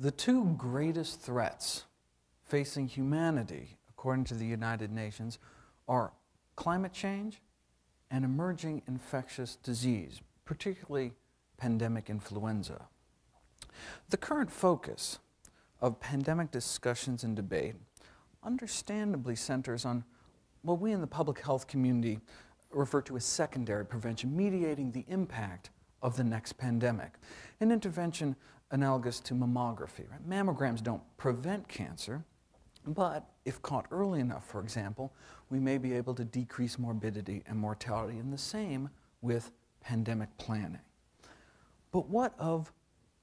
The two greatest threats facing humanity, according to the United Nations, are climate change and emerging infectious disease, particularly pandemic influenza. The current focus of pandemic discussions and debate understandably centers on what we in the public health community refer to as secondary prevention, mediating the impact of the next pandemic. An intervention analogous to mammography. Right? Mammograms don't prevent cancer, but if caught early enough, for example, we may be able to decrease morbidity and mortality, and the same with pandemic planning. But what of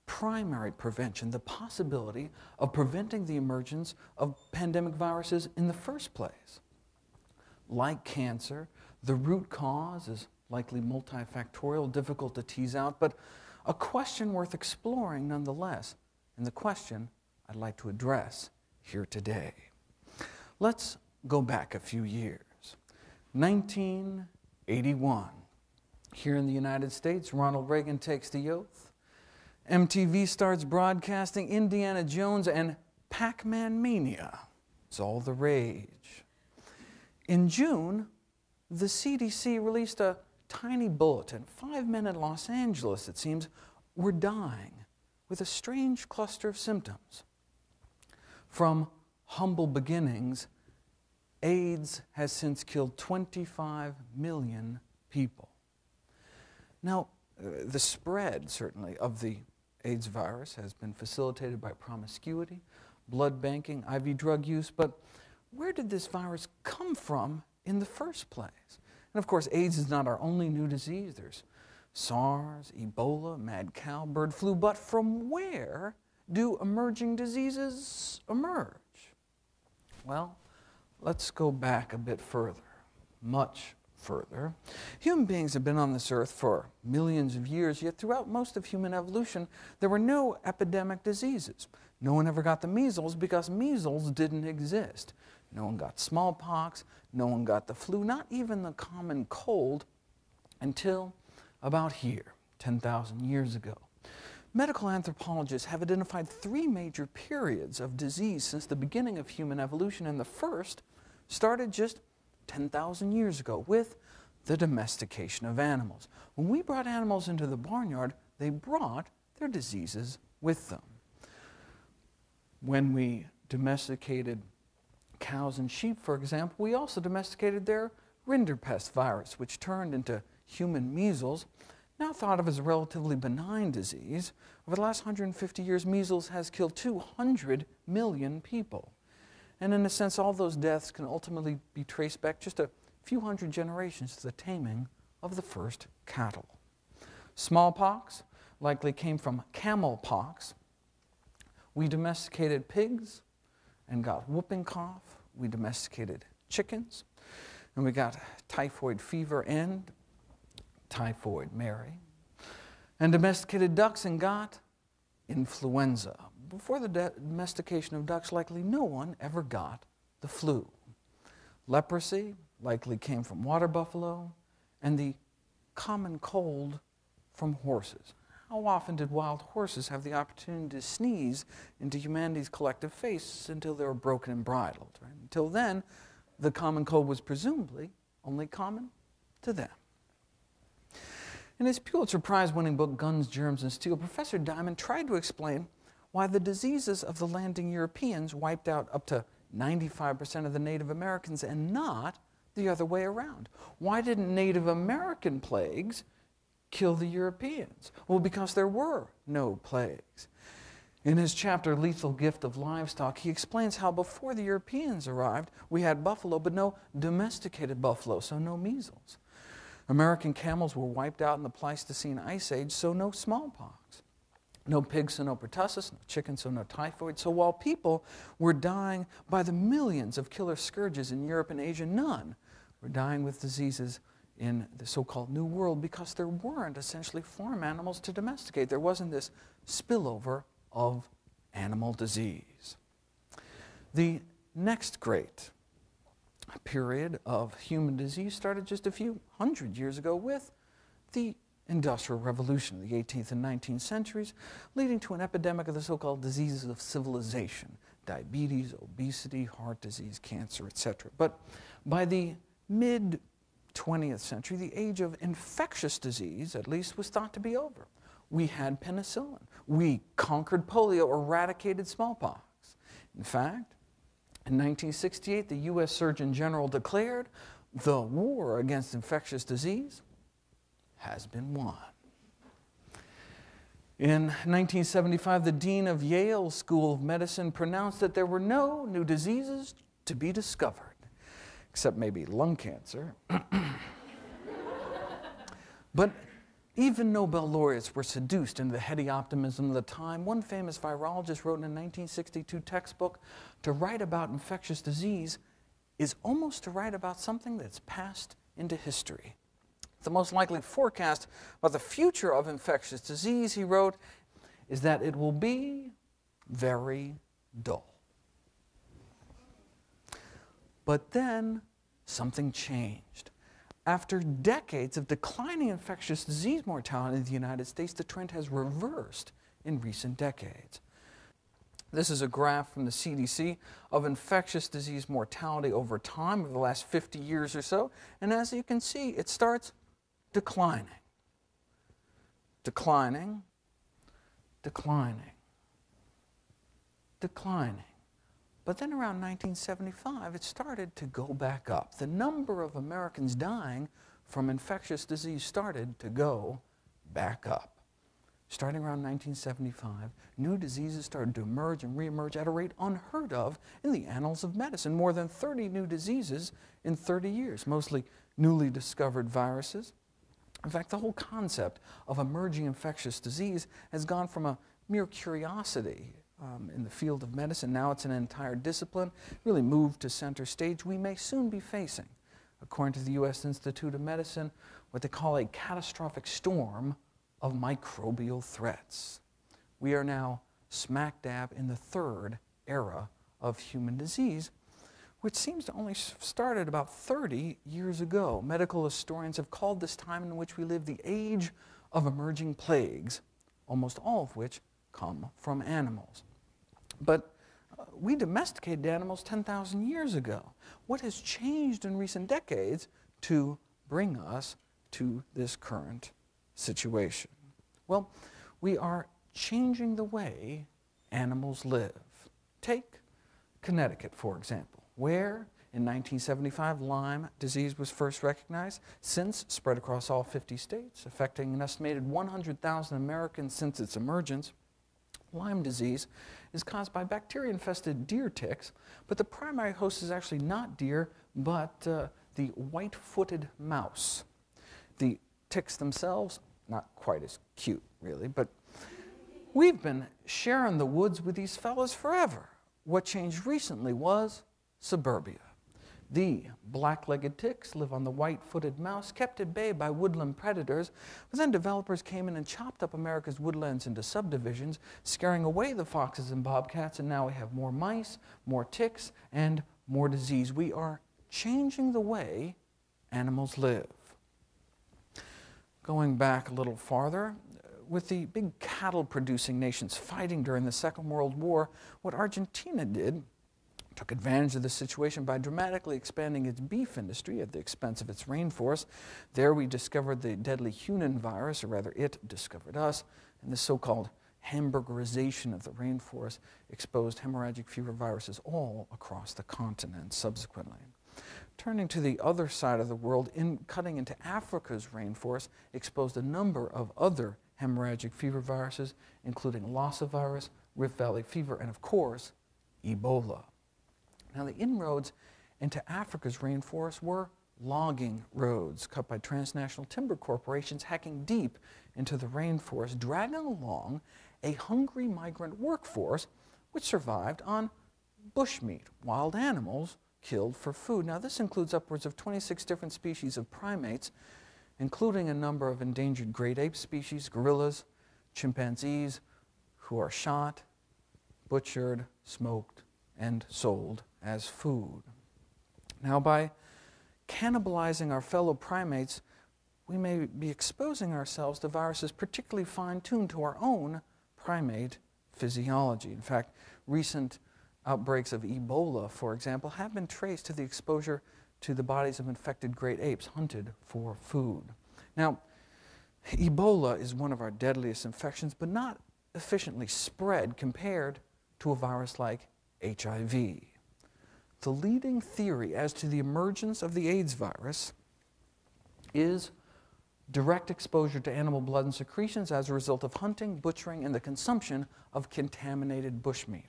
primary prevention, the possibility of preventing the emergence of pandemic viruses in the first place? Like cancer, the root cause is likely multifactorial, difficult to tease out, but a question worth exploring nonetheless, and the question I'd like to address here today. Let's go back a few years. 1981. Here in the United States, Ronald Reagan takes the oath. MTV starts broadcasting Indiana Jones and Pac-Man mania. It's all the rage. In June, the CDC released a tiny bulletin. 5 men in Los Angeles, it seems, were dying with a strange cluster of symptoms. From humble beginnings, AIDS has since killed 25 million people. Now, the spread, certainly, of the AIDS virus has been facilitated by promiscuity, blood banking, IV drug use, but where did this virus come from in the first place? And of course, AIDS is not our only new disease. There's SARS, Ebola, mad cow, bird flu, but from where do emerging diseases emerge? Well, let's go back a bit further, much further. Human beings have been on this earth for millions of years, yet throughout most of human evolution, there were no epidemic diseases. No one ever got the measles because measles didn't exist. No one got smallpox, no one got the flu, not even the common cold, until about here, 10,000 years ago. Medical anthropologists have identified 3 major periods of disease since the beginning of human evolution, and the first started just 10,000 years ago with the domestication of animals. When we brought animals into the barnyard, they brought their diseases with them. When we domesticated cows and sheep, for example, we also domesticated their rinderpest virus, which turned into human measles, now thought of as a relatively benign disease. Over the last 150 years, measles has killed 200 million people. And in a sense, all those deaths can ultimately be traced back just a few hundred generations to the taming of the first cattle. Smallpox likely came from camel pox. We domesticated pigs and got whooping cough. We domesticated chickens, and we got typhoid fever and typhoid Mary, and domesticated ducks and got influenza. Before the domestication of ducks, likely no one ever got the flu. Leprosy likely came from water buffalo, and the common cold from horses. How often did wild horses have the opportunity to sneeze into humanity's collective face until they were broken and bridled? Right? Until then, the common cold was presumably only common to them. In his Pulitzer Prize-winning book, Guns, Germs, and Steel, Professor Diamond tried to explain why the diseases of the landing Europeans wiped out up to 95% of the Native Americans and not the other way around. Why didn't Native American plagues kill the Europeans? Well, because there were no plagues. In his chapter, Lethal Gift of Livestock, he explains how before the Europeans arrived, we had buffalo, but no domesticated buffalo, so no measles. American camels were wiped out in the Pleistocene Ice Age, so no smallpox. No pigs, so no pertussis, no chickens, so no typhoid. So while people were dying by the millions of killer scourges in Europe and Asia, none were dying with diseases in the so-called New World because there weren't essentially farm animals to domesticate. There wasn't this spillover of animal disease. The next great period of human disease started just a few hundred years ago with the Industrial Revolution of the 18th and 19th centuries, leading to an epidemic of the so-called diseases of civilization, diabetes, obesity, heart disease, cancer, etc. But by the mid-20th century, the age of infectious disease, at least, was thought to be over. We had penicillin. We conquered polio, eradicated smallpox. In fact, in 1968, the U.S. Surgeon General declared the war against infectious disease has been won. In 1975, the dean of Yale School of Medicine pronounced that there were no new diseases to be discovered, except maybe lung cancer. But even Nobel laureates were seduced into the heady optimism of the time. One famous virologist wrote in a 1962 textbook, to write about infectious disease is almost to write about something that's passed into history. The most likely forecast about the future of infectious disease, he wrote, is that it will be very dull. But then something changed. After decades of declining infectious disease mortality in the United States, the trend has reversed in recent decades. This is a graph from the CDC of infectious disease mortality over time, over the last 50 years or so. And as you can see, it starts declining, declining, declining, declining. But then around 1975, it started to go back up. The number of Americans dying from infectious disease started to go back up. Starting around 1975, new diseases started to emerge and reemerge at a rate unheard of in the annals of medicine. More than 30 new diseases in 30 years, mostly newly discovered viruses. In fact, the whole concept of emerging infectious disease has gone from a mere curiosity in the field of medicine. Now it's an entire discipline, really moved to center stage. We may soon be facing, according to the U.S. Institute of Medicine, what they call a catastrophic storm of microbial threats. We are now smack dab in the third era of human disease, which seems to only started about 30 years ago. Medical historians have called this time in which we live the age of emerging plagues, almost all of which come from animals. But we domesticated animals 10,000 years ago. What has changed in recent decades to bring us to this current situation? Well, we are changing the way animals live. Take Connecticut, for example, where in 1975 Lyme disease was first recognized, since spread across all 50 states, affecting an estimated 100,000 Americans since its emergence. Lyme disease is caused by bacteria-infested deer ticks, but the primary host is actually not deer, but the white-footed mouse. The ticks themselves, not quite as cute, really, but we've been sharing the woods with these fellas forever. What changed recently was suburbia. The black-legged ticks live on the white-footed mouse, kept at bay by woodland predators, but then developers came in and chopped up America's woodlands into subdivisions, scaring away the foxes and bobcats, and now we have more mice, more ticks, and more disease. We are changing the way animals live. Going back a little farther, with the big cattle-producing nations fighting during the Second World War, what Argentina did took advantage of the situation by dramatically expanding its beef industry at the expense of its rainforest. There we discovered the deadly Hunan virus, or rather it discovered us, and the so-called hamburgerization of the rainforest exposed hemorrhagic fever viruses all across the continent subsequently. Turning to the other side of the world, cutting into Africa's rainforest exposed a number of other hemorrhagic fever viruses, including Lassa virus, Rift Valley fever, and of course, Ebola. Now, the inroads into Africa's rainforest were logging roads cut by transnational timber corporations hacking deep into the rainforest, dragging along a hungry migrant workforce which survived on bushmeat, wild animals killed for food. Now, this includes upwards of 26 different species of primates, including a number of endangered great ape species, gorillas, chimpanzees, who are shot, butchered, smoked, and sold as food. Now, by cannibalizing our fellow primates, we may be exposing ourselves to viruses particularly fine-tuned to our own primate physiology. In fact, recent outbreaks of Ebola, for example, have been traced to the exposure to the bodies of infected great apes hunted for food. Now, Ebola is one of our deadliest infections, but not efficiently spread compared to a virus like HIV. The leading theory as to the emergence of the AIDS virus is direct exposure to animal blood and secretions as a result of hunting, butchering, and the consumption of contaminated bushmeat.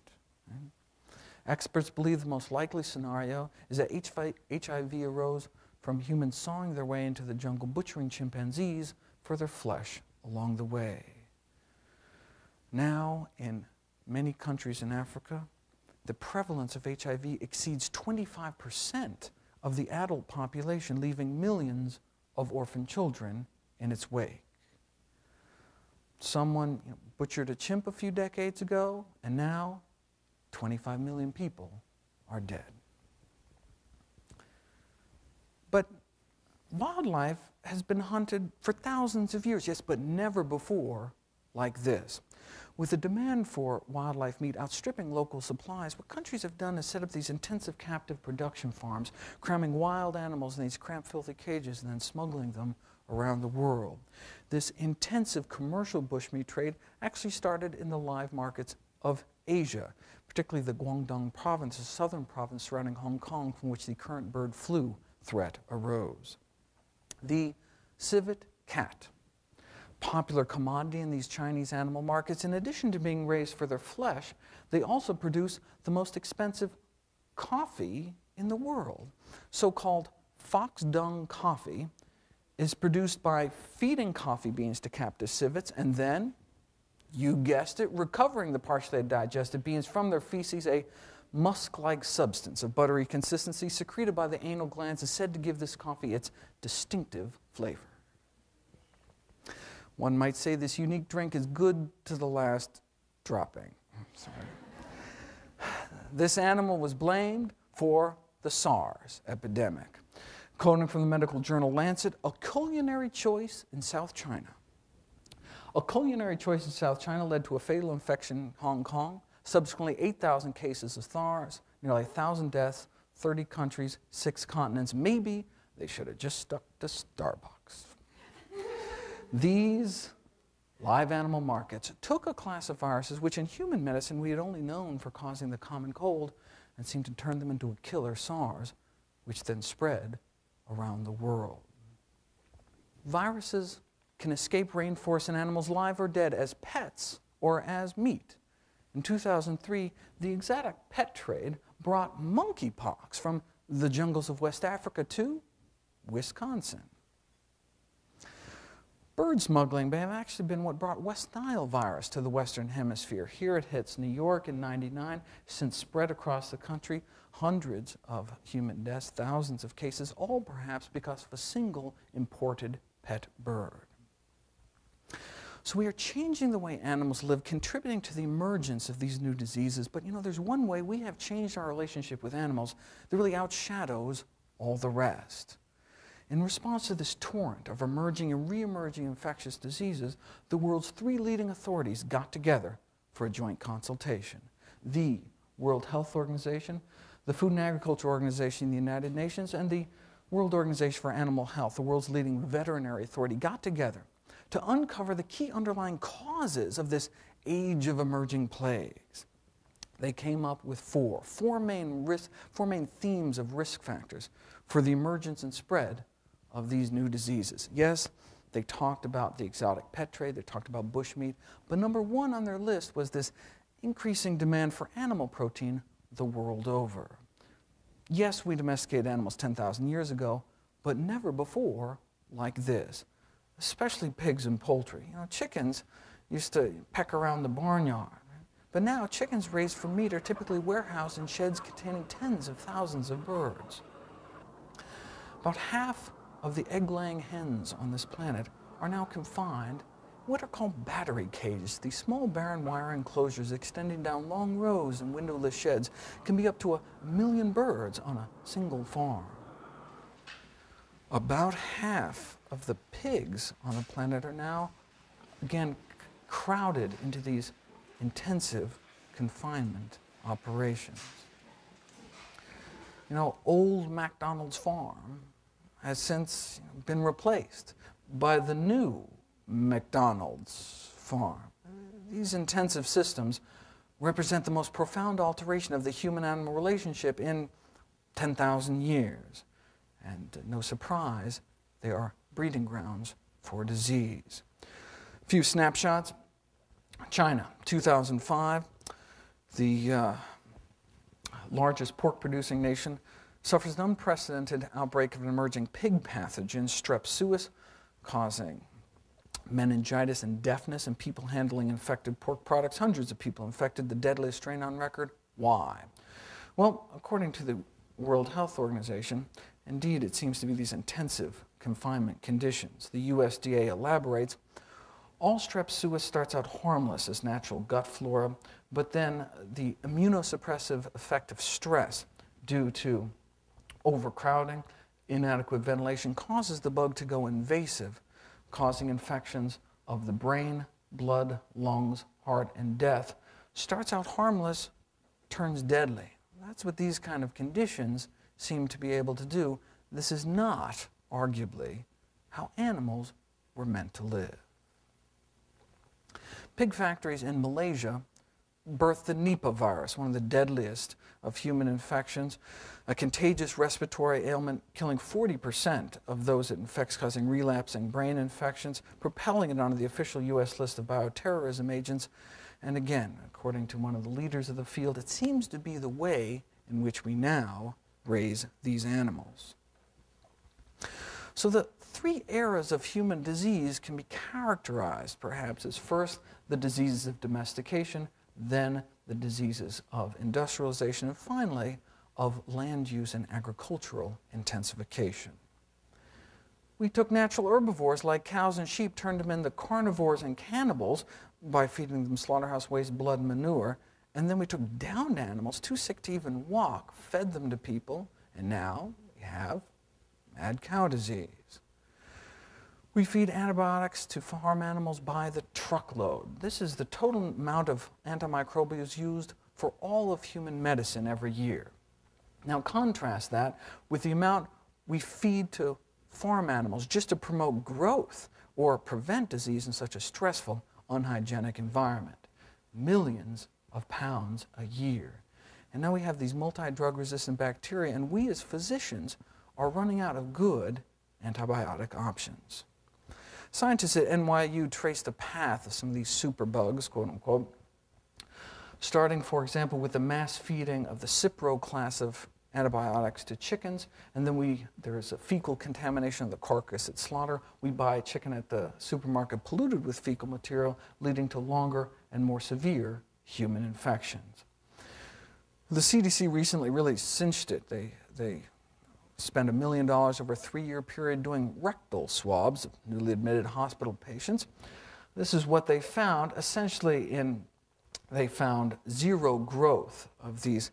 Experts believe the most likely scenario is that HIV arose from humans sawing their way into the jungle, butchering chimpanzees for their flesh along the way. Now, in many countries in Africa, the prevalence of HIV exceeds 25% of the adult population, leaving millions of orphan children in its wake. Someone butchered a chimp a few decades ago, and now 25 million people are dead. But wildlife has been hunted for thousands of years, yes, but never before like this. With the demand for wildlife meat outstripping local supplies, what countries have done is set up these intensive captive production farms, cramming wild animals in these cramped, filthy cages and then smuggling them around the world. This intensive commercial bushmeat trade actually started in the live markets of Asia, particularly the Guangdong province, a southern province surrounding Hong Kong, from which the current bird flu threat arose. The civet cat, popular commodity in these Chinese animal markets, in addition to being raised for their flesh, they also produce the most expensive coffee in the world. So-called fox dung coffee is produced by feeding coffee beans to captive civets and then, you guessed it, recovering the partially digested beans from their feces, a musk-like substance of buttery consistency secreted by the anal glands is said to give this coffee its distinctive flavor. One might say this unique drink is good to the last dropping. Sorry. This animal was blamed for the SARS epidemic. Quoting from the medical journal Lancet, a culinary choice in South China. A culinary choice in South China led to a fatal infection in Hong Kong, subsequently 8,000 cases of SARS, nearly 1,000 deaths, 30 countries, 6 continents. Maybe they should have just stuck to Starbucks. These live animal markets took a class of viruses which in human medicine we had only known for causing the common cold and seemed to turn them into a killer, SARS, which then spread around the world. Viruses can escape rainforests and animals live or dead as pets or as meat. In 2003, the exotic pet trade brought monkeypox from the jungles of West Africa to Wisconsin. Bird smuggling may have actually been what brought West Nile virus to the Western Hemisphere. Here it hits New York in '99, since spread across the country, hundreds of human deaths, thousands of cases, all perhaps because of a single imported pet bird. So we are changing the way animals live, contributing to the emergence of these new diseases. But there's one way we have changed our relationship with animals that really outshadows all the rest. In response to this torrent of emerging and re-emerging infectious diseases, the world's 3 leading authorities got together for a joint consultation. The World Health Organization, the Food and Agriculture Organization in the United Nations, and the World Organization for Animal Health, the world's leading veterinary authority, got together to uncover the key underlying causes of this age of emerging plagues. They came up with four main themes of risk factors for the emergence and spread of these new diseases. Yes, they talked about the exotic pet trade, they talked about bushmeat, but number 1 on their list was this increasing demand for animal protein the world over. Yes, we domesticated animals 10,000 years ago, but never before like this, especially pigs and poultry. Chickens used to peck around the barnyard, but now chickens raised for meat are typically warehoused in sheds containing tens of thousands of birds. About half of the egg-laying hens on this planet are now confined in what are called battery cages. These small barren wire enclosures extending down long rows and windowless sheds can be up to 1 million birds on a single farm. About half of the pigs on the planet are now, again, crowded into these intensive confinement operations. You know, old McDonald's farm has since been replaced by the new McDonald's farm. These intensive systems represent the most profound alteration of the human-animal relationship in 10,000 years. And no surprise, they are breeding grounds for disease. A few snapshots. China, 2005, the largest pork-producing nation, suffers an unprecedented outbreak of an emerging pig pathogen, strep suis, causing meningitis and deafness in people handling infected pork products. Hundreds of people infected, the deadliest strain on record. Why? Well, according to the World Health Organization, indeed, it seems to be these intensive confinement conditions. The USDA elaborates, all strep suis starts out harmless as natural gut flora, but then the immunosuppressive effect of stress due to overcrowding, inadequate ventilation, causes the bug to go invasive, causing infections of the brain, blood, lungs, heart, and death. Starts out harmless, turns deadly. That's what these kind of conditions seem to be able to do. This is not, arguably, how animals were meant to live. Pig factories in Malaysia birthed the Nipah virus, one of the deadliest of human infections, a contagious respiratory ailment killing 40% of those it infects, causing relapsing brain infections, propelling it onto the official U.S. list of bioterrorism agents. And again, according to one of the leaders of the field, it seems to be the way in which we now raise these animals. So the three eras of human disease can be characterized, perhaps, as first the diseases of domestication, then the diseases of industrialization, and finally of land use and agricultural intensification. We took natural herbivores like cows and sheep, turned them into carnivores and cannibals by feeding them slaughterhouse waste, blood, and manure, and then we took downed animals, too sick to even walk, fed them to people, and now we have mad cow disease. We feed antibiotics to farm animals by the truckload. This is the total amount of antimicrobials used for all of human medicine every year. Now contrast that with the amount we feed to farm animals just to promote growth or prevent disease in such a stressful, unhygienic environment. Millions of pounds a year. And now we have these multi-drug resistant bacteria, and we as physicians are running out of good antibiotic options. Scientists at NYU traced the path of some of these superbugs, quote unquote, starting, for example, with the mass feeding of the Cipro class of antibiotics to chickens, and then there is a fecal contamination of the carcass at slaughter. We buy chicken at the supermarket polluted with fecal material, leading to longer and more severe human infections. The CDC recently really cinched it. They spent $1 million over a 3-year period doing rectal swabs of newly admitted hospital patients. This is what they found. Essentially, they found zero growth of these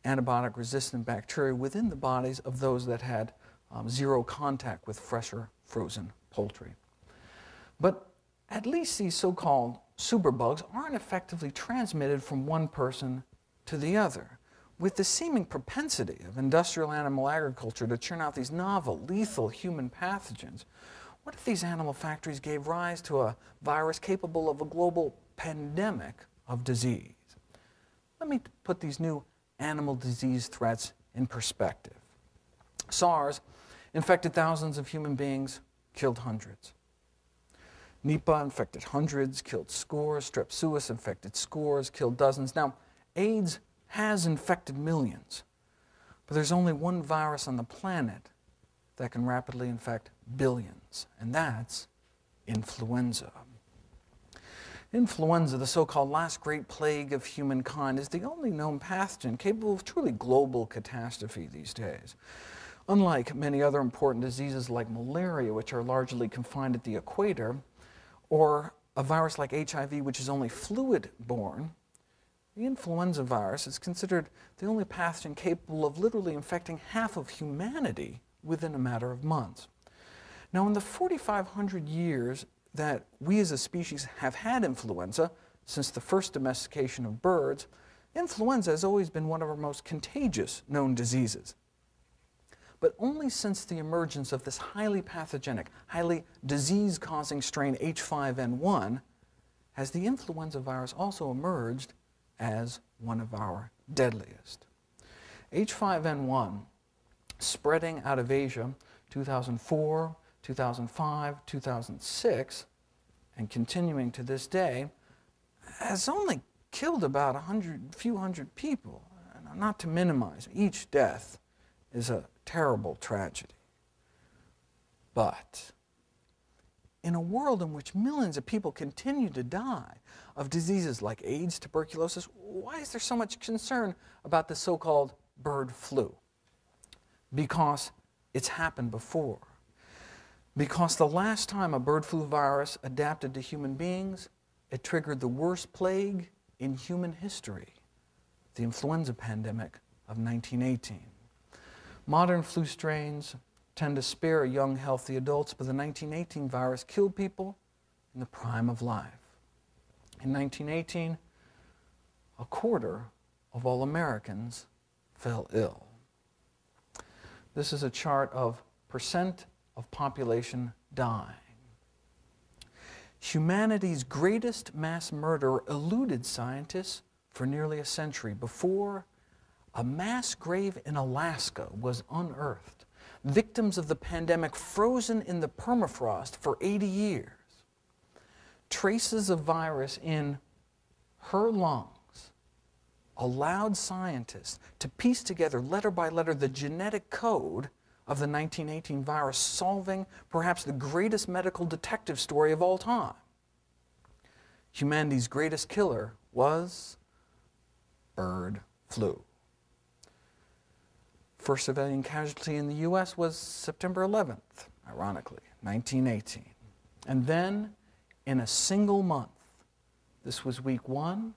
antibiotic-resistant bacteria within the bodies of those that had zero contact with fresh or frozen poultry. But at least these so-called superbugs aren't effectively transmitted from one person to the other. With the seeming propensity of industrial animal agriculture to churn out these novel, lethal human pathogens, what if these animal factories gave rise to a virus capable of a global pandemic of disease? Let me put these new animal disease threats in perspective. SARS infected thousands of human beings, killed hundreds. Nipah infected hundreds, killed scores. Strep suis infected scores, killed dozens. Now, AIDS has infected millions, but there's only one virus on the planet that can rapidly infect billions, and that's influenza. Influenza, the so-called last great plague of humankind, is the only known pathogen capable of truly global catastrophe these days. Unlike many other important diseases like malaria, which are largely confined at the equator, or a virus like HIV, which is only fluid-borne, the influenza virus is considered the only pathogen capable of literally infecting half of humanity within a matter of months. Now, in the 4,500 years that we as a species have had influenza, since the first domestication of birds, influenza has always been one of our most contagious known diseases. But only since the emergence of this highly pathogenic, highly disease-causing strain H5N1 has the influenza virus also emerged as one of our deadliest. H5N1, spreading out of Asia 2004, 2005, 2006, and continuing to this day, has only killed about a few hundred people. And not to minimize, each death is a terrible tragedy. But in a world in which millions of people continue to die of diseases like AIDS, tuberculosis, why is there so much concern about the so-called bird flu? Because it's happened before. Because the last time a bird flu virus adapted to human beings, it triggered the worst plague in human history, the influenza pandemic of 1918. Modern flu strains tend to spare young, healthy adults, but the 1918 virus killed people in the prime of life. In 1918, a quarter of all Americans fell ill. This is a chart of percent of population dying. Humanity's greatest mass murderer eluded scientists for nearly a century before a mass grave in Alaska was unearthed. Victims of the pandemic frozen in the permafrost for 80 years. Traces of virus in her lungs allowed scientists to piece together letter by letter the genetic code of the 1918 virus, solving perhaps the greatest medical detective story of all time. Humanity's greatest killer was bird flu. First civilian casualty in the U.S. was September 11th, ironically, 1918. And then, in a single month, this was week 1,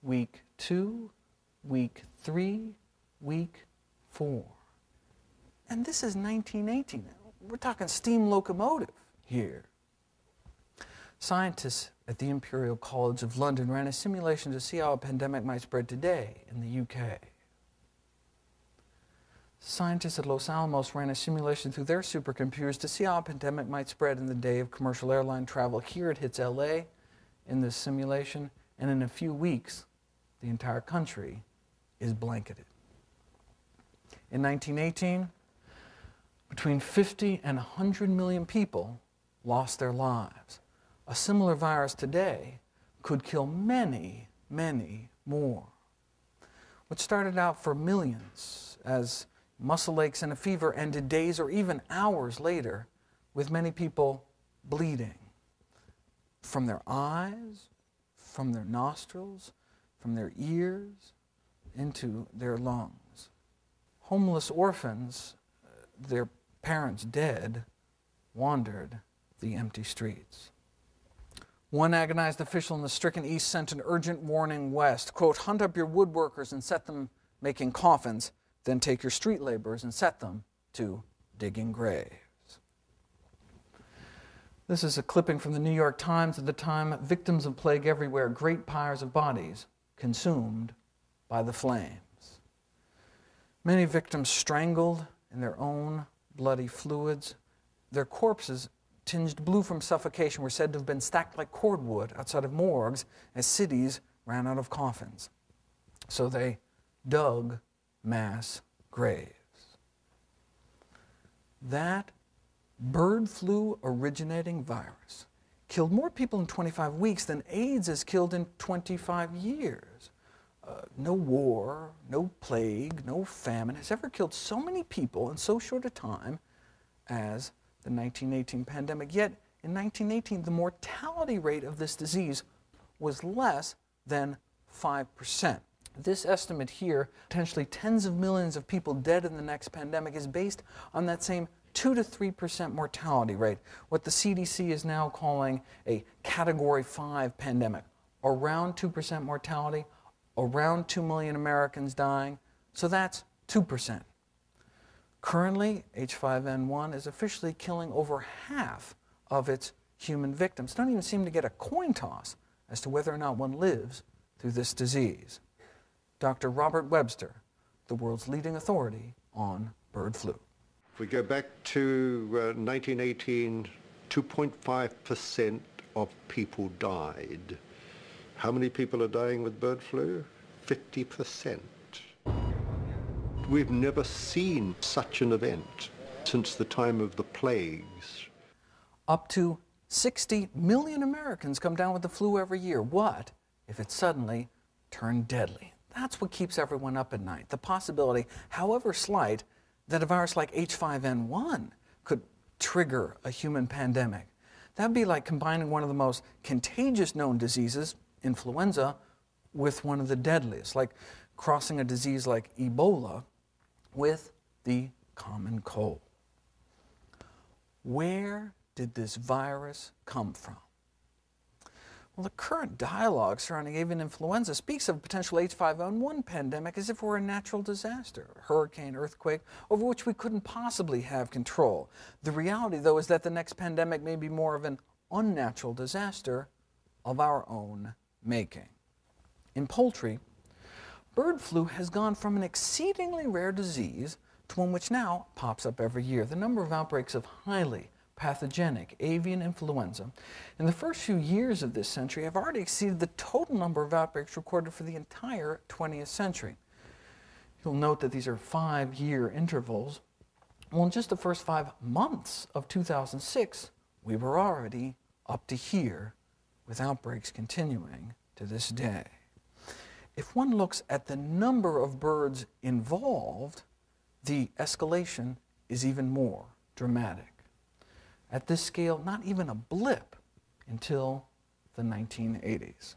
week 2, week 3, week 4. And this is 1918. We're talking steam locomotive here. Scientists at the Imperial College of London ran a simulation to see how a pandemic might spread today in the UK. Scientists at Los Alamos ran a simulation through their supercomputers to see how a pandemic might spread in the day of commercial airline travel. Here it hits LA in this simulation, and in a few weeks, the entire country is blanketed. In 1918, between 50 and 100 million people lost their lives. A similar virus today could kill many, many more. What started out for millions as muscle aches and a fever ended days or even hours later, with many people bleeding from their eyes, from their nostrils, from their ears, into their lungs. Homeless orphans, their parents dead, wandered the empty streets. One agonized official in the stricken East sent an urgent warning west, quote, "Hunt up your woodworkers and set them making coffins, then take your street laborers and set them to digging graves." This is a clipping from the New York Times at the time. Victims of plague everywhere, great piles of bodies consumed by the flames. Many victims strangled in their own bloody fluids. Their corpses, tinged blue from suffocation, were said to have been stacked like cordwood outside of morgues as cities ran out of coffins. So they dug mass graves. That bird flu originating virus killed more people in 25 weeks than AIDS has killed in 25 years. No war, no plague, no famine has ever killed so many people in so short a time as the 1918 pandemic. Yet, in 1918, the mortality rate of this disease was less than 5%. This estimate here, potentially tens of millions of people dead in the next pandemic, is based on that same 2 to 3% mortality rate, what the CDC is now calling a Category 5 pandemic. Around 2% mortality, around 2 million Americans dying, so that's 2%. Currently, H5N1 is officially killing over half of its human victims. Don't even seem to get a coin toss as to whether or not one lives through this disease. Dr. Robert Webster, the world's leading authority on bird flu. If we go back to 1918, 2.5% of people died. How many people are dying with bird flu? 50%. We've never seen such an event since the time of the plagues. Up to 60 million Americans come down with the flu every year. What if it suddenly turned deadly? That's what keeps everyone up at night. The possibility, however slight, that a virus like H5N1 could trigger a human pandemic. That'd be like combining one of the most contagious known diseases, influenza, with one of the deadliest, like crossing a disease like Ebola with the common cold. Where did this virus come from? Well, the current dialogue surrounding avian influenza speaks of a potential H5N1 pandemic as if it were a natural disaster, a hurricane, earthquake, over which we couldn't possibly have control. The reality, though, is that the next pandemic may be more of an unnatural disaster of our own making. In poultry, bird flu has gone from an exceedingly rare disease to one which now pops up every year. The number of outbreaks of highly pathogenic avian influenza in the first few years of this century have already exceeded the total number of outbreaks recorded for the entire 20th century. You'll note that these are 5-year intervals. Well, in just the first 5 months of 2006, we were already up to here, with outbreaks continuing to this day. If one looks at the number of birds involved, the escalation is even more dramatic. At this scale, not even a blip until the 1980s.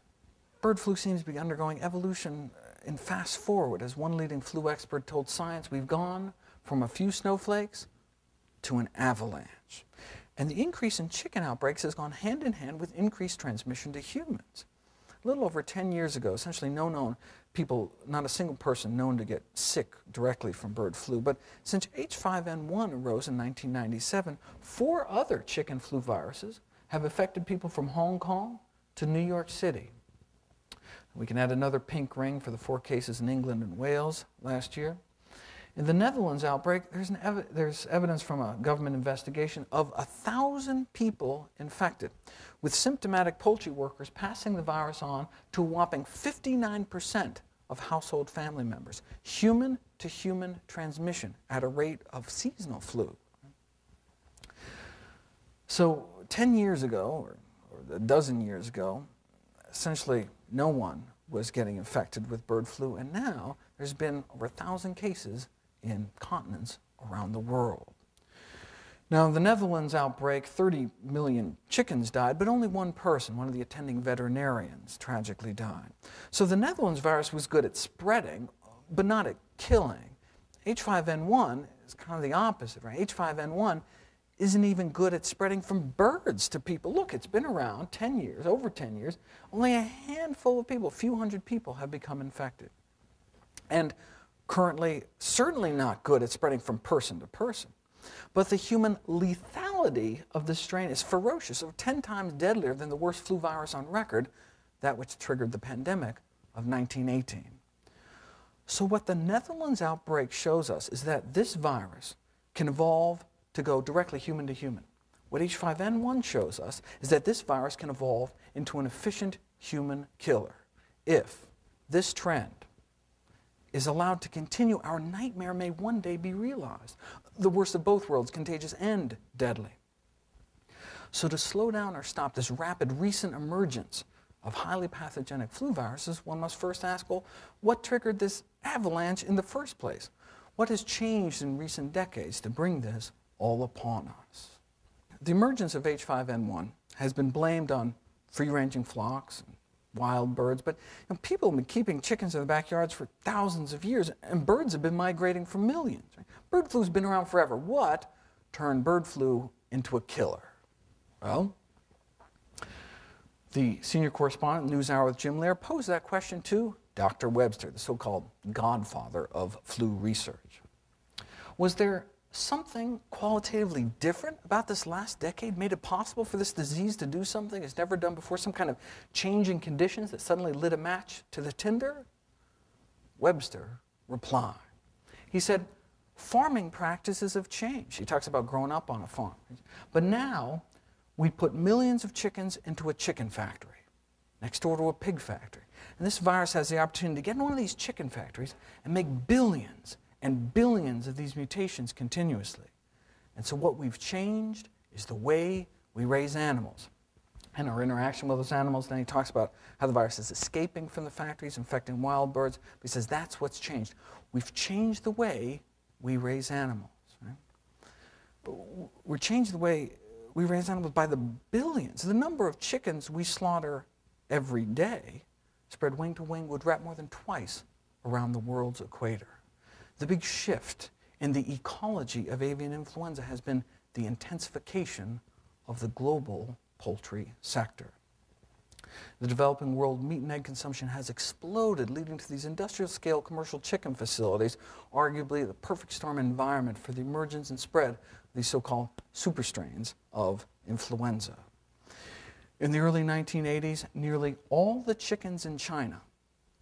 Bird flu seems to be undergoing evolution in fast forward. As one leading flu expert told Science, we've gone from a few snowflakes to an avalanche. And the increase in chicken outbreaks has gone hand in hand with increased transmission to humans. A little over 10 years ago, essentially no known people, not a single person known to get sick directly from bird flu. But since H5N1 arose in 1997, 4 other chicken flu viruses have affected people from Hong Kong to New York City. We can add another pink ring for the 4 cases in England and Wales last year. In the Netherlands outbreak, there's evidence from a government investigation of 1,000 people infected, with symptomatic poultry workers passing the virus on to a whopping 59% of household family members. Human-to-human transmission at a rate of seasonal flu. So 10 years ago, or a dozen years ago, essentially no one was getting infected with bird flu, and now there's been over 1,000 cases in continents around the world. Now, in the Netherlands outbreak, 30 million chickens died, but only one person, one of the attending veterinarians, tragically died. So the Netherlands virus was good at spreading, but not at killing. H5N1 is kind of the opposite, right? H5N1 isn't even good at spreading from birds to people. Look, it's been around 10 years, over 10 years. Only a handful of people, a few hundred people have become infected. And currently, certainly not good at spreading from person to person. But the human lethality of this strain is ferocious, over 10 times deadlier than the worst flu virus on record, that which triggered the pandemic of 1918. So what the Netherlands outbreak shows us is that this virus can evolve to go directly human to human. What H5N1 shows us is that this virus can evolve into an efficient human killer. If this trend is allowed to continue, our nightmare may one day be realized. The worst of both worlds, contagious and deadly. So to slow down or stop this rapid recent emergence of highly pathogenic flu viruses, one must first ask, well, what triggered this avalanche in the first place? What has changed in recent decades to bring this all upon us? The emergence of H5N1 has been blamed on free-ranging flocks and wild birds, but people have been keeping chickens in their backyards for thousands of years, and birds have been migrating for millions. Right? Bird flu's been around forever. What turned bird flu into a killer? Well, the senior correspondent at NewsHour with Jim Lehrer posed that question to Dr. Webster, the so-called godfather of flu research. Was there something qualitatively different about this last decade made it possible for this disease to do something it's never done before, some kind of change in conditions that suddenly lit a match to the tinder? Webster replied. He said, farming practices have changed. He talks about growing up on a farm. But now, we put millions of chickens into a chicken factory, next door to a pig factory. And this virus has the opportunity to get in one of these chicken factories and make billions and billions of these mutations continuously. And so what we've changed is the way we raise animals and our interaction with those animals. Then he talks about how the virus is escaping from the factories, infecting wild birds. But he says that's what's changed. We've changed the way we raise animals. Right? We're changing the way we raise animals by the billions. The number of chickens we slaughter every day, spread wing to wing, would wrap more than twice around the world's equator. The big shift in the ecology of avian influenza has been the intensification of the global poultry sector. The developing world meat and egg consumption has exploded, leading to these industrial-scale commercial chicken facilities, arguably the perfect storm environment for the emergence and spread of these so-called super strains of influenza. In the early 1980s, nearly all the chickens in China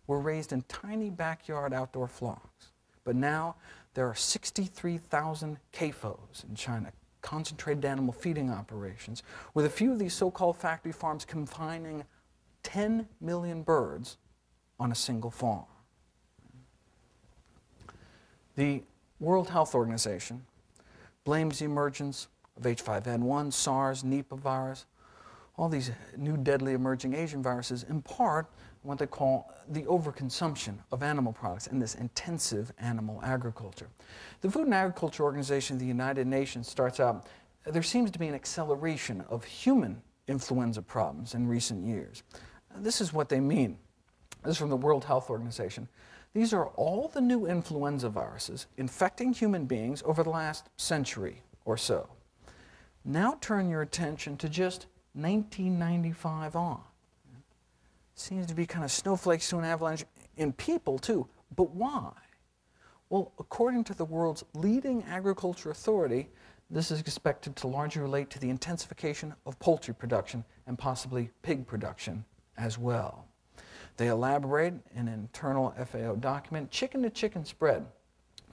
were raised in tiny backyard outdoor flocks. But now there are 63,000 CAFOs in China, concentrated animal feeding operations, with a few of these so-called factory farms confining 10 million birds on a single farm. The World Health Organization blames the emergence of H5N1, SARS, Nipah virus, all these new deadly emerging Asian viruses, in part what they call the overconsumption of animal products and this intensive animal agriculture. The Food and Agriculture Organization of the United Nations starts out, there seems to be an acceleration of human influenza problems in recent years. This is what they mean. This is from the World Health Organization. These are all the new influenza viruses infecting human beings over the last century or so. Now turn your attention to just 1995 on. Seems to be kind of snowflakes to an avalanche in people too. But why? Well, according to the world's leading agriculture authority, this is expected to largely relate to the intensification of poultry production and possibly pig production as well. They elaborate in an internal FAO document, chicken-to-chicken spread,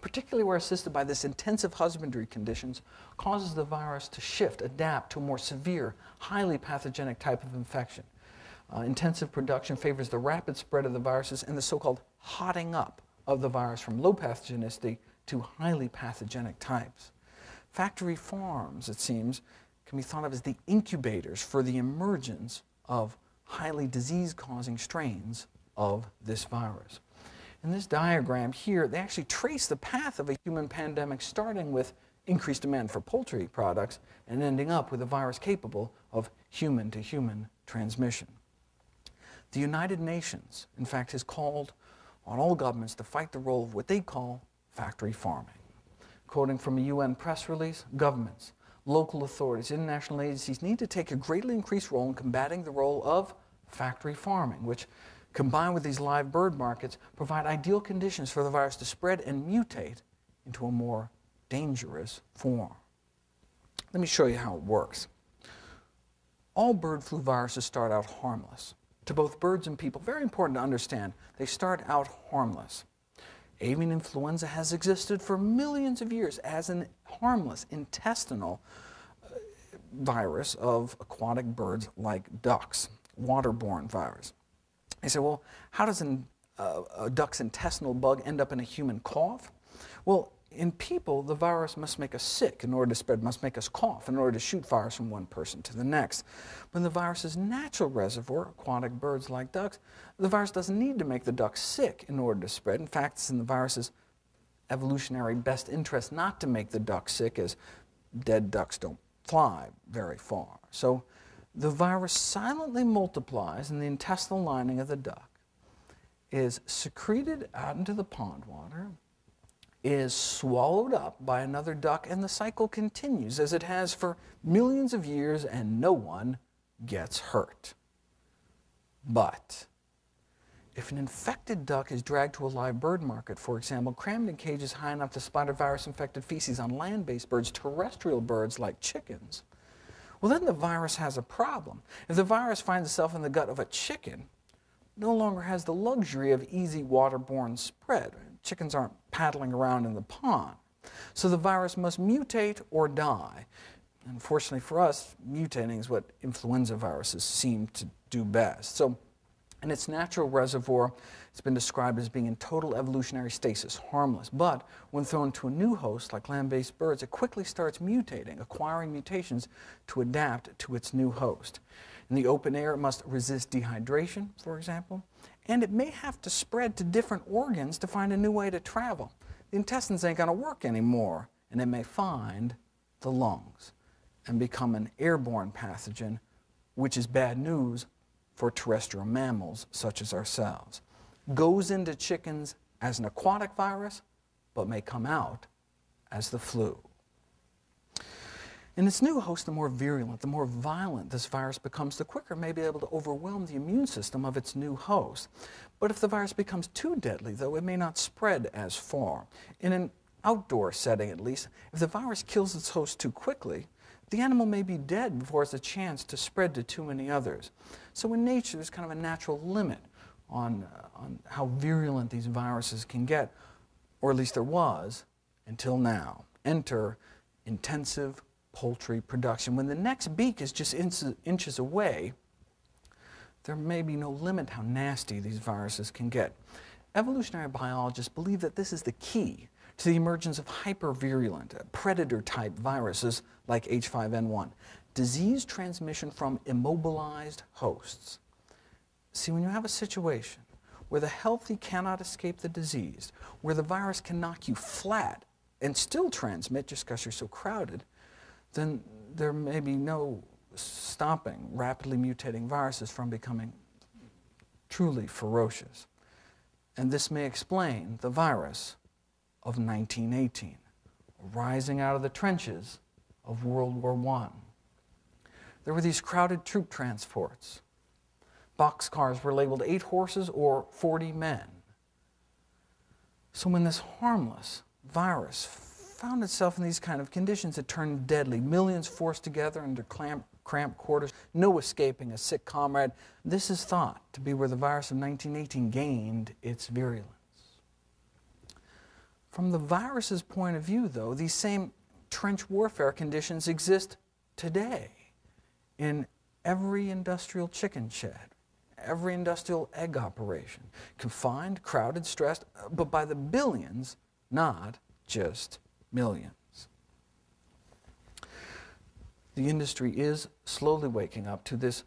particularly where assisted by this intensive husbandry conditions, causes the virus to shift, adapt to a more severe, highly pathogenic type of infection. Intensive production favors the rapid spread of the viruses and the so-called hotting up of the virus from low pathogenicity to highly pathogenic types. Factory farms, it seems, can be thought of as the incubators for the emergence of highly disease-causing strains of this virus. In this diagram here, they actually trace the path of a human pandemic, starting with increased demand for poultry products and ending up with a virus capable of human-to-human transmission. The United Nations, in fact, has called on all governments to fight the role of what they call factory farming. Quoting from a UN press release, governments, local authorities, international agencies need to take a greatly increased role in combating the role of factory farming, which, combined with these live bird markets, provide ideal conditions for the virus to spread and mutate into a more dangerous form. Let me show you how it works. All bird flu viruses start out harmless. To both birds and people, very important to understand, they start out harmless. Avian influenza has existed for millions of years as an harmless intestinal virus of aquatic birds like ducks, waterborne virus. They say, well, how does a duck's intestinal bug end up in a human cough? Well, in people, the virus must make us sick in order to spread, must make us cough in order to shoot virus from one person to the next. But in the virus's natural reservoir, aquatic birds like ducks, the virus doesn't need to make the duck sick in order to spread. In fact, it's in the virus's evolutionary best interest not to make the duck sick, as dead ducks don't fly very far. So the virus silently multiplies in the intestinal lining of the duck, is secreted out into the pond water, is swallowed up by another duck, and the cycle continues as it has for millions of years, and no one gets hurt. But If an infected duck is dragged to a live bird market, for example, crammed in cages high enough to splatter virus-infected feces on land-based birds, terrestrial birds like chickens, well, then the virus has a problem. If the virus finds itself in the gut of a chicken, it no longer has the luxury of easy waterborne spread. Chickens aren't paddling around in the pond. So the virus must mutate or die. Unfortunately for us, mutating is what influenza viruses seem to do best. So in its natural reservoir, it's been described as being in total evolutionary stasis, harmless. But when thrown to a new host, like land-based birds, it quickly starts mutating, acquiring mutations to adapt to its new host. In the open air, it must resist dehydration, for example, and it may have to spread to different organs to find a new way to travel. The intestines ain't going to work anymore, and it may find the lungs and become an airborne pathogen, which is bad news for terrestrial mammals such as ourselves. Goes into chickens as an aquatic virus, but may come out as the flu. In its new host, the more virulent, the more violent this virus becomes, the quicker it may be able to overwhelm the immune system of its new host. But if the virus becomes too deadly, though, it may not spread as far. In an outdoor setting, at least, if the virus kills its host too quickly, the animal may be dead before it has a chance to spread to too many others. So in nature, there's kind of a natural limit on how virulent these viruses can get, or at least there was until now. Enter intensive poultry production. When the next beak is just inches away, there may be no limit how nasty these viruses can get. Evolutionary biologists believe that this is the key to the emergence of hypervirulent, predator-type viruses like H5N1, disease transmission from immobilized hosts. See, when you have a situation where the healthy cannot escape the diseased, where the virus can knock you flat and still transmit just because you're so crowded, then there may be no stopping rapidly mutating viruses from becoming truly ferocious. And this may explain the virus of 1918, rising out of the trenches of World War I. There were these crowded troop transports. Boxcars were labeled 8 horses or 40 men. So when this harmless virus found itself in these kind of conditions, it turned deadly. Millions forced together under cramped quarters, no escaping a sick comrade. This is thought to be where the virus of 1918 gained its virulence. From the virus's point of view, though, these same trench warfare conditions exist today in every industrial chicken shed, every industrial egg operation. Confined, crowded, stressed, but by the billions, not just millions. The industry is slowly waking up to this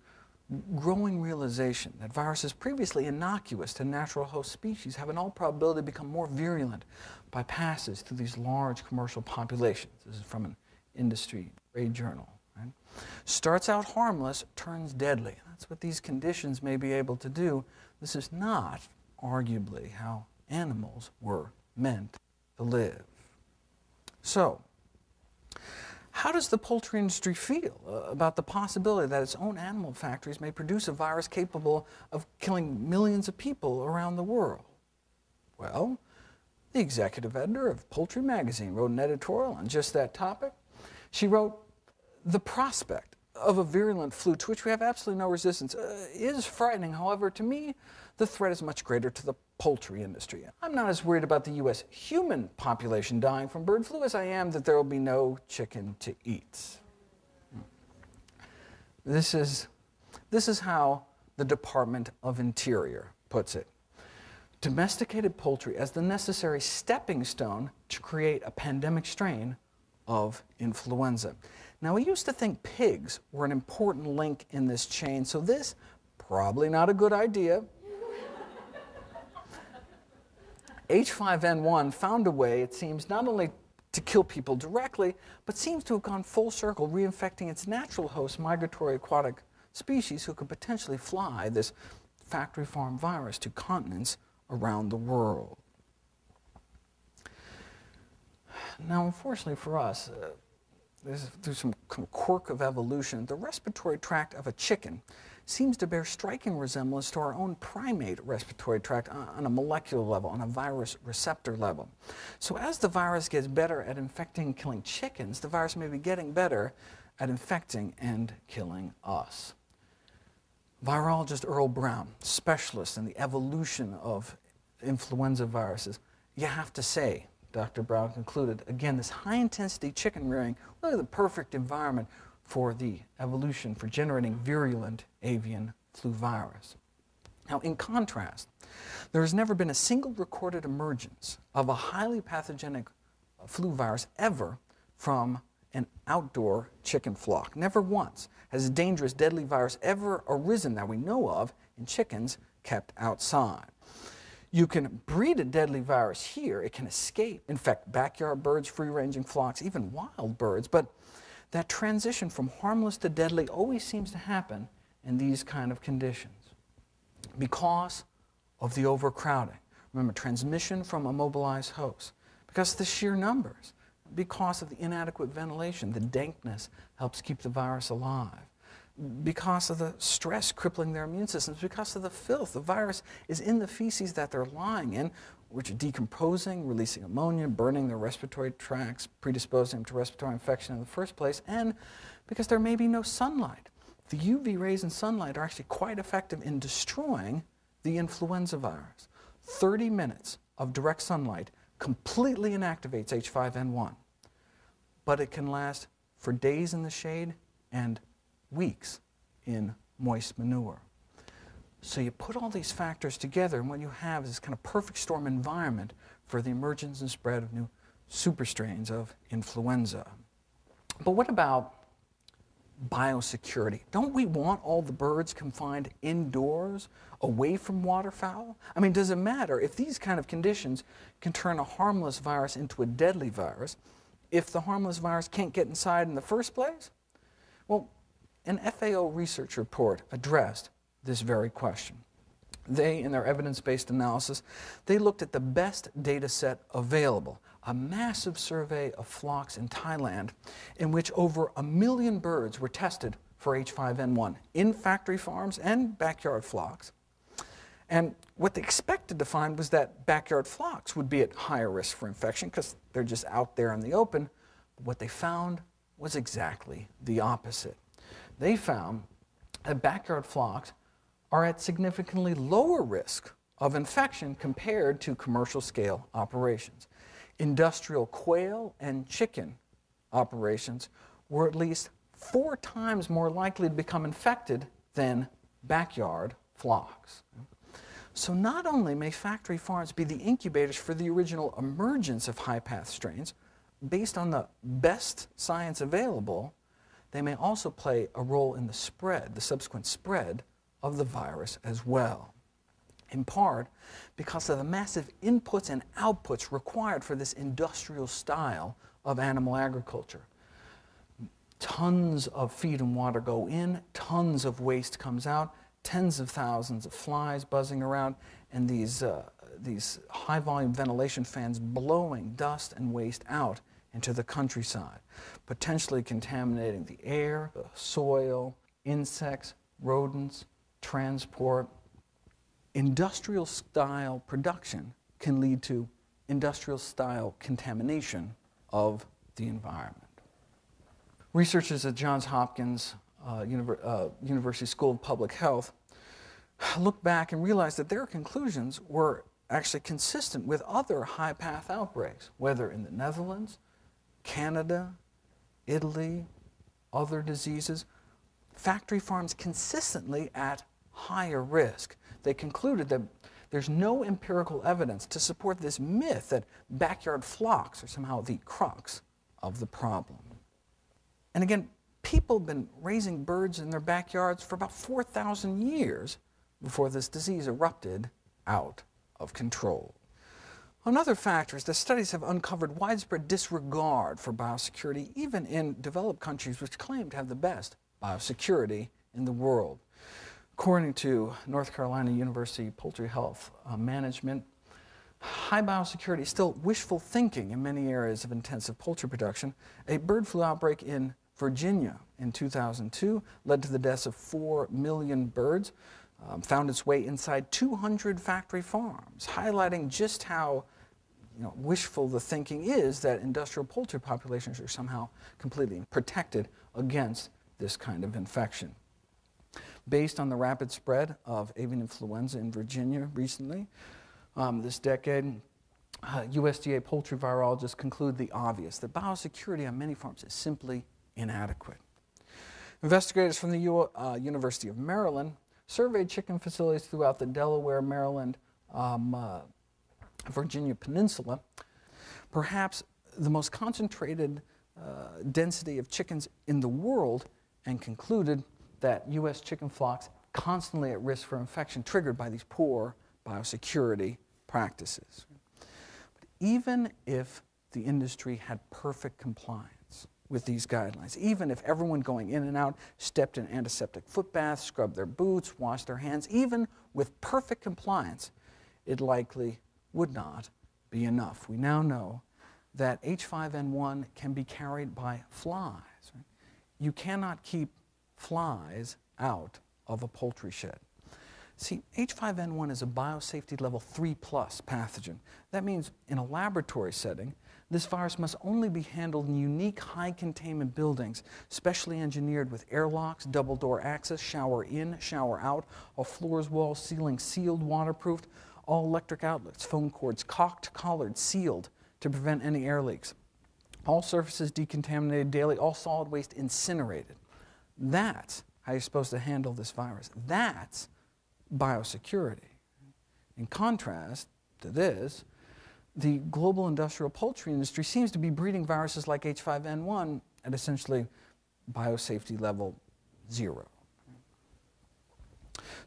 growing realization that viruses previously innocuous to natural host species have in all probability become more virulent by passage through these large commercial populations. This is from an industry trade journal. Right? Starts out harmless, turns deadly. That's what these conditions may be able to do. This is not, arguably, how animals were meant to live. So, how does the poultry industry feel about the possibility that its own animal factories may produce a virus capable of killing millions of people around the world? Well, the executive editor of Poultry Magazine wrote an editorial on just that topic. She wrote, "The prospect of a virulent flu to which we have absolutely no resistance is frightening. However, to me, the threat is much greater to the poultry industry. I'm not as worried about the U.S. human population dying from bird flu as I am that there will be no chicken to eat." This is how the Department of Interior puts it. Domesticated poultry as the necessary stepping stone to create a pandemic strain of influenza. Now, we used to think pigs were an important link in this chain, so this, probably not a good idea. H5N1 found a way, it seems, not only to kill people directly, but seems to have gone full circle, reinfecting its natural host, migratory aquatic species, who could potentially fly this factory farm virus to continents around the world. Now, unfortunately for us, through some kind of quirk of evolution, the respiratory tract of a chicken seems to bear striking resemblance to our own primate respiratory tract on a molecular level, on a virus receptor level. So as the virus gets better at infecting and killing chickens, the virus may be getting better at infecting and killing us. Virologist Earl Brown, specialist in the evolution of influenza viruses, you have to say, Dr. Brown concluded, again, this high-intensity chicken rearing, really the perfect environment for the evolution for generating virulent avian flu virus. Now, in contrast, there has never been a single recorded emergence of a highly pathogenic flu virus ever from an outdoor chicken flock. Never once has a dangerous, deadly virus ever arisen that we know of in chickens kept outside. You can breed a deadly virus here. It can escape, infect backyard birds, free-ranging flocks, even wild birds. But that transition from harmless to deadly always seems to happen in these kind of conditions because of the overcrowding. Remember, transmission from immobilized hosts, because of the sheer numbers, because of the inadequate ventilation. The dankness helps keep the virus alive. Because of the stress crippling their immune systems, because of the filth. The virus is in the feces that they're lying in, which are decomposing, releasing ammonia, burning their respiratory tracts, predisposing them to respiratory infection in the first place, and because there may be no sunlight. The UV rays in sunlight are actually quite effective in destroying the influenza virus. 30 minutes of direct sunlight completely inactivates H5N1, but it can last for days in the shade and weeks in moist manure. So you put all these factors together, and what you have is this kind of perfect storm environment for the emergence and spread of new super strains of influenza. But what about biosecurity? Don't we want all the birds confined indoors, away from waterfowl? I mean, does it matter if these kind of conditions can turn a harmless virus into a deadly virus if the harmless virus can't get inside in the first place? Well, an FAO research report addressed this very question. They, in their evidence-based analysis, they looked at the best data set available, a massive survey of flocks in Thailand in which over 1 million birds were tested for H5N1 in factory farms and backyard flocks. And what they expected to find was that backyard flocks would be at higher risk for infection because they're just out there in the open. But what they found was exactly the opposite. They found that backyard flocks are at significantly lower risk of infection compared to commercial scale operations. Industrial quail and chicken operations were at least 4 times more likely to become infected than backyard flocks. So not only may factory farms be the incubators for the original emergence of high-path strains, based on the best science available, they may also play a role in the spread, the subsequent spread of the virus as well. In part because of the massive inputs and outputs required for this industrial style of animal agriculture. Tons of feed and water go in, tons of waste comes out, tens of thousands of flies buzzing around, and these high-volume ventilation fans blowing dust and waste out into the countryside, potentially contaminating the air, the soil, insects, rodents, transport. Industrial-style production can lead to industrial-style contamination of the environment. Researchers at Johns Hopkins University School of Public Health looked back and realized that their conclusions were actually consistent with other high-path outbreaks, whether in the Netherlands, Canada, Italy, other diseases. Factory farms consistently at higher risk. They concluded that there's no empirical evidence to support this myth that backyard flocks are somehow the crux of the problem. And again, people have been raising birds in their backyards for about 4,000 years before this disease erupted out of control. Another factor is that studies have uncovered widespread disregard for biosecurity, even in developed countries which claim to have the best biosecurity in the world. According to North Carolina University Poultry Health Management, high biosecurity is still wishful thinking in many areas of intensive poultry production. A bird flu outbreak in Virginia in 2002 led to the deaths of 4 million birds, found its way inside 200 factory farms, highlighting just how wishful the thinking is that industrial poultry populations are somehow completely protected against this kind of infection. Based on the rapid spread of avian influenza in Virginia recently, this decade, USDA poultry virologists conclude the obvious, that biosecurity on many farms is simply inadequate. Investigators from the University of Maryland surveyed chicken facilities throughout the Delaware, Maryland, Virginia Peninsula, perhaps the most concentrated density of chickens in the world, and concluded that U.S. chicken flocks constantly at risk for infection triggered by these poor biosecurity practices. But even if the industry had perfect compliance with these guidelines, even if everyone going in and out stepped in antiseptic foot baths, scrubbed their boots, washed their hands, even with perfect compliance, it likely would not be enough. We now know that H5N1 can be carried by flies. Right? You cannot keep flies out of a poultry shed. See, H5N1 is a biosafety level 3+ pathogen. That means in a laboratory setting, this virus must only be handled in unique high containment buildings, specially engineered with airlocks, double door access, shower in, shower out, all floors, walls, ceilings sealed, waterproofed, all electric outlets, phone cords cocked, collared, sealed to prevent any air leaks. All surfaces decontaminated daily, all solid waste incinerated. That's how you're supposed to handle this virus. That's biosecurity. In contrast to this, the global industrial poultry industry seems to be breeding viruses like H5N1 at essentially biosafety level 0.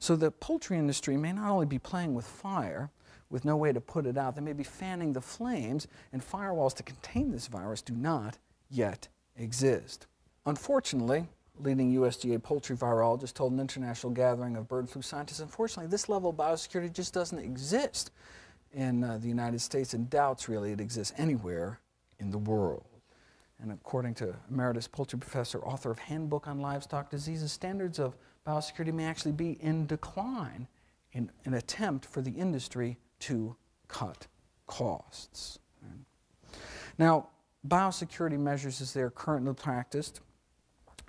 So the poultry industry may not only be playing with fire with no way to put it out, they may be fanning the flames, and firewalls to contain this virus do not yet exist. Unfortunately, leading USDA poultry virologist told an international gathering of bird flu scientists, unfortunately, this level of biosecurity just doesn't exist in the United States, and doubts really it exists anywhere in the world. And according to emeritus poultry professor, author of Handbook on Livestock Diseases, standards of biosecurity may actually be in decline in an attempt for the industry to cut costs. Now, biosecurity measures as they are currently practiced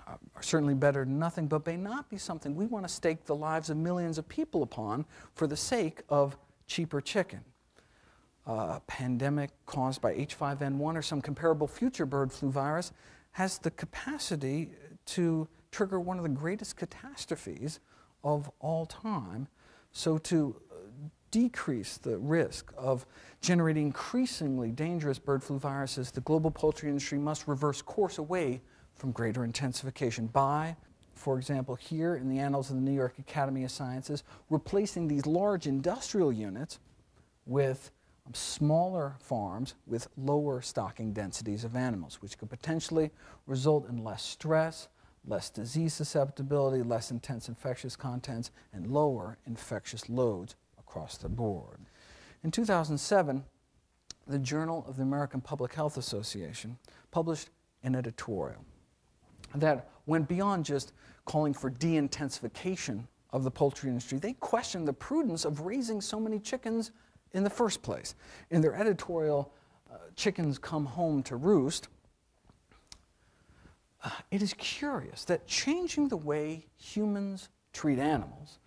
are certainly better than nothing, but may not be something we want to stake the lives of millions of people upon for the sake of cheaper chicken. A pandemic caused by H5N1 or some comparable future bird flu virus has the capacity to trigger one of the greatest catastrophes of all time. So to decrease the risk of generating increasingly dangerous bird flu viruses, the global poultry industry must reverse course away from greater intensification by, for example, here in the Annals of the New York Academy of Sciences, replacing these large industrial units with smaller farms with lower stocking densities of animals, which could potentially result in less stress, less disease susceptibility, less intense infectious contents, and lower infectious loads across the board. In 2007, the Journal of the American Public Health Association published an editorial that went beyond just calling for de-intensification of the poultry industry. They questioned the prudence of raising so many chickens in the first place. In their editorial, Chickens Come Home to Roost, it is curious that changing the way humans treat animals,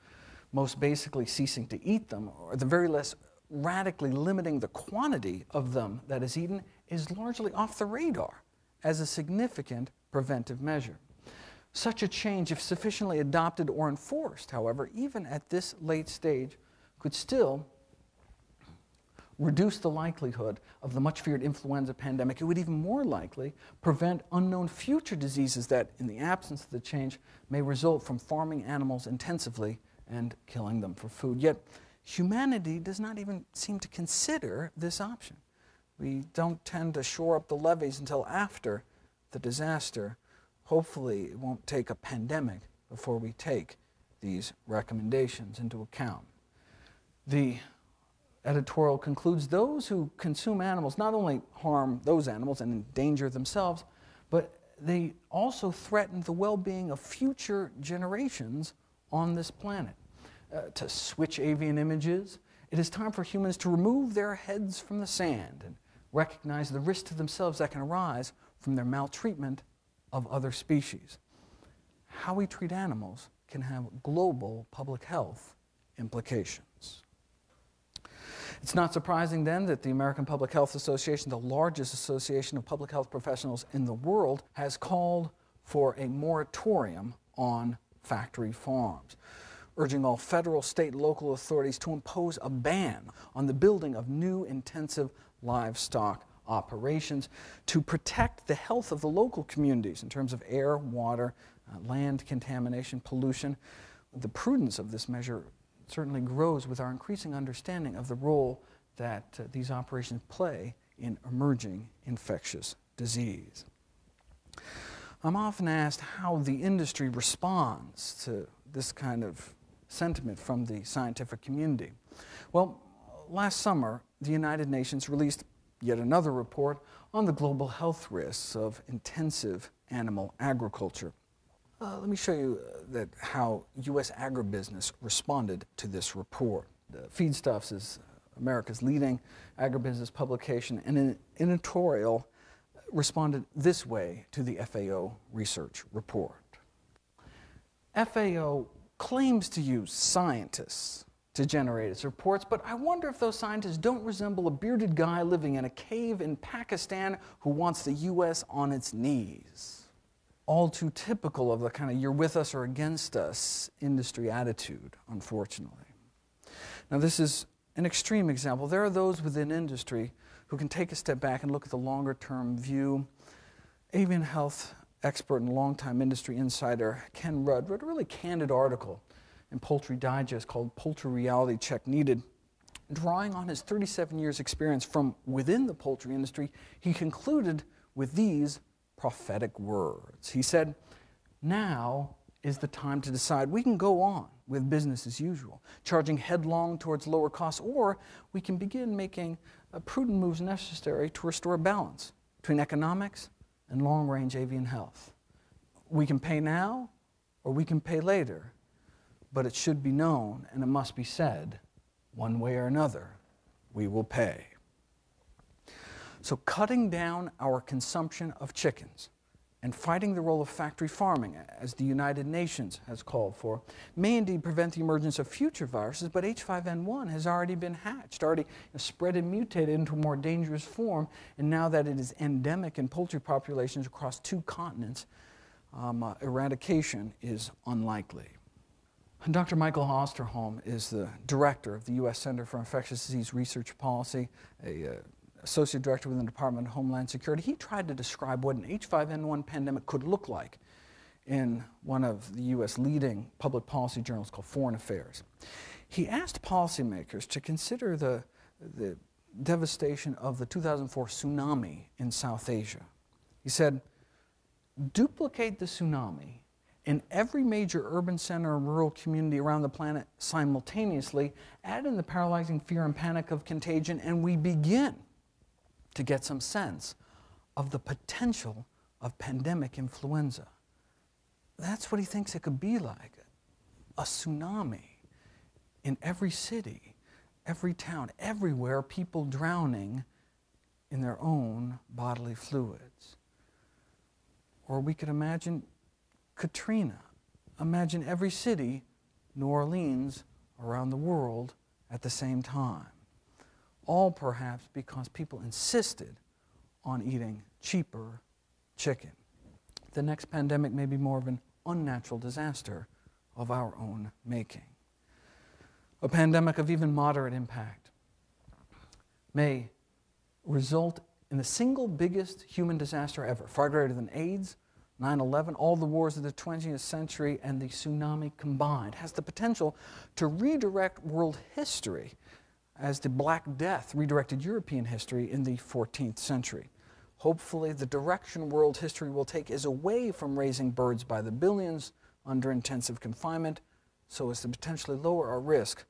most basically ceasing to eat them, or at the very least radically limiting the quantity of them that is eaten, is largely off the radar as a significant preventive measure. Such a change, if sufficiently adopted or enforced, however, even at this late stage, could still reduce the likelihood of the much feared influenza pandemic. It would even more likely prevent unknown future diseases that, in the absence of the change, may result from farming animals intensively and killing them for food. Yet, humanity does not even seem to consider this option. We don't tend to shore up the levees until after the disaster. Hopefully, it won't take a pandemic before we take these recommendations into account. The editorial concludes those who consume animals not only harm those animals and endanger themselves, but they also threaten the well-being of future generations on this planet. To switch avian images, it is time for humans to remove their heads from the sand and recognize the risk to themselves that can arise from their maltreatment of other species. How we treat animals can have global public health implications. It's not surprising then that the American Public Health Association, the largest association of public health professionals in the world, has called for a moratorium on factory farms, urging all federal, state, and local authorities to impose a ban on the building of new intensive livestock operations to protect the health of the local communities in terms of air, water, land contamination, pollution. The prudence of this measure certainly grows with our increasing understanding of the role that these operations play in emerging infectious disease. I'm often asked how the industry responds to this kind of sentiment from the scientific community. Well, last summer, the United Nations released yet another report on the global health risks of intensive animal agriculture. Let me show you how U.S. agribusiness responded to this report. Feedstuffs is America's leading agribusiness publication, and an editorial responded this way to the FAO research report. FAO claims to use scientists to generate its reports, but I wonder if those scientists don't resemble a bearded guy living in a cave in Pakistan who wants the U.S. on its knees. All too typical of the kind of you're with us or against us industry attitude, unfortunately. Now, this is an extreme example. There are those within industry who can take a step back and look at the longer-term view. Avian health expert and longtime industry insider Ken Rudd wrote a really candid article in Poultry Digest called Poultry Reality Check Needed. Drawing on his 37 years experience from within the poultry industry, he concluded with these prophetic words. He said, "Now is the time to decide. We can go on with business as usual, charging headlong towards lower costs, or we can begin making prudent moves necessary to restore balance between economics and long-range avian health. We can pay now, or we can pay later, but it should be known, and it must be said, one way or another, we will pay." So cutting down our consumption of chickens and fighting the role of factory farming, as the United Nations has called for, may indeed prevent the emergence of future viruses, but H5N1 has already been hatched, already spread and mutated into a more dangerous form, and now that it is endemic in poultry populations across 2 continents, eradication is unlikely. Dr. Michael Osterholm is the director of the U.S. Center for Infectious Disease Research Policy, associate director within the Department of Homeland Security. He tried to describe what an H5N1 pandemic could look like in one of the U.S. leading public policy journals called Foreign Affairs. He asked policymakers to consider the devastation of the 2004 tsunami in South Asia. He said, "Duplicate the tsunami in every major urban center and rural community around the planet simultaneously, add in the paralyzing fear and panic of contagion, and we begin to get some sense of the potential of pandemic influenza." That's what he thinks it could be like, a tsunami in every city, every town, everywhere, people drowning in their own bodily fluids. Or we could imagine Katrina. Imagine every city, New Orleans, around the world at the same time. All perhaps because people insisted on eating cheaper chicken. The next pandemic may be more of an unnatural disaster of our own making. A pandemic of even moderate impact may result in the single biggest human disaster ever, far greater than AIDS, 9/11, all the wars of the 20th century, and the tsunami combined, has the potential to redirect world history as the Black Death redirected European history in the 14th century. Hopefully, the direction world history will take is away from raising birds by the billions under intensive confinement, so as to potentially lower our risk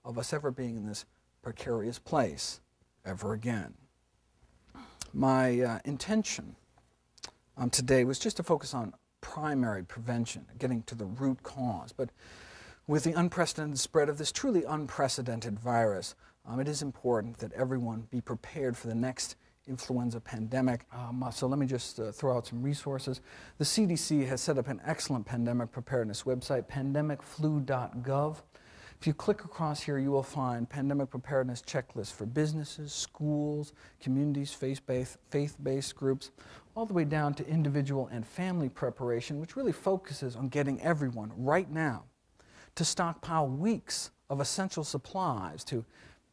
of us ever being in this precarious place ever again. My intention today was just to focus on primary prevention, getting to the root cause. But with the unprecedented spread of this truly unprecedented virus, it is important that everyone be prepared for the next influenza pandemic. So let me just throw out some resources. The CDC has set up an excellent pandemic preparedness website, pandemicflu.gov. If you click across here, you will find pandemic preparedness checklists for businesses, schools, communities, faith-based groups, all the way down to individual and family preparation, which really focuses on getting everyone right now to stockpile weeks of essential supplies to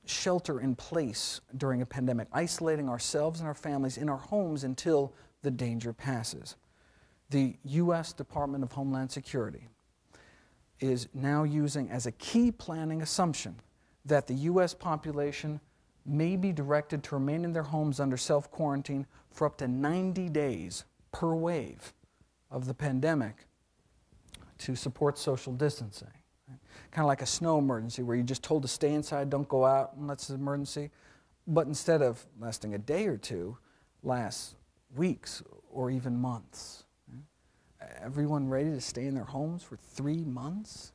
shelter in place during a pandemic, isolating ourselves and our families in our homes until the danger passes. The U.S. Department of Homeland Security is now using as a key planning assumption that the U.S. population may be directed to remain in their homes under self-quarantine for up to 90 days per wave of the pandemic to support social distancing. Kind of like a snow emergency where you're just told to stay inside, don't go out unless it's an emergency. But instead of lasting a day or two, lasts weeks or even months. Everyone ready to stay in their homes for 3 months?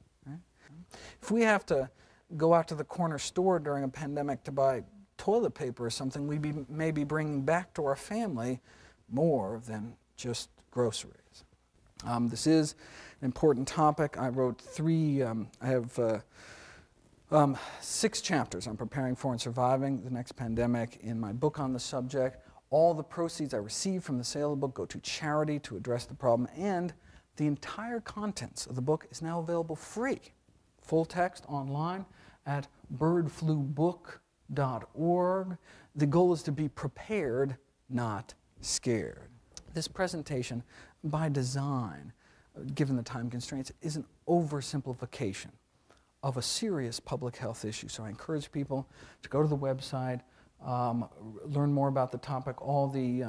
If we have to go out to the corner store during a pandemic to buy toilet paper or something, we may be bringing back to our family more than just groceries. This is an important topic. I wrote I have 6 chapters on preparing for and surviving the next pandemic in my book on the subject. All the proceeds I receive from the sale of the book go to charity to address the problem, and the entire contents of the book is now available free, full text online at birdflubook.org. The goal is to be prepared, not scared. This presentation, by design, given the time constraints, is an oversimplification of a serious public health issue. So I encourage people to go to the website, learn more about the topic. All the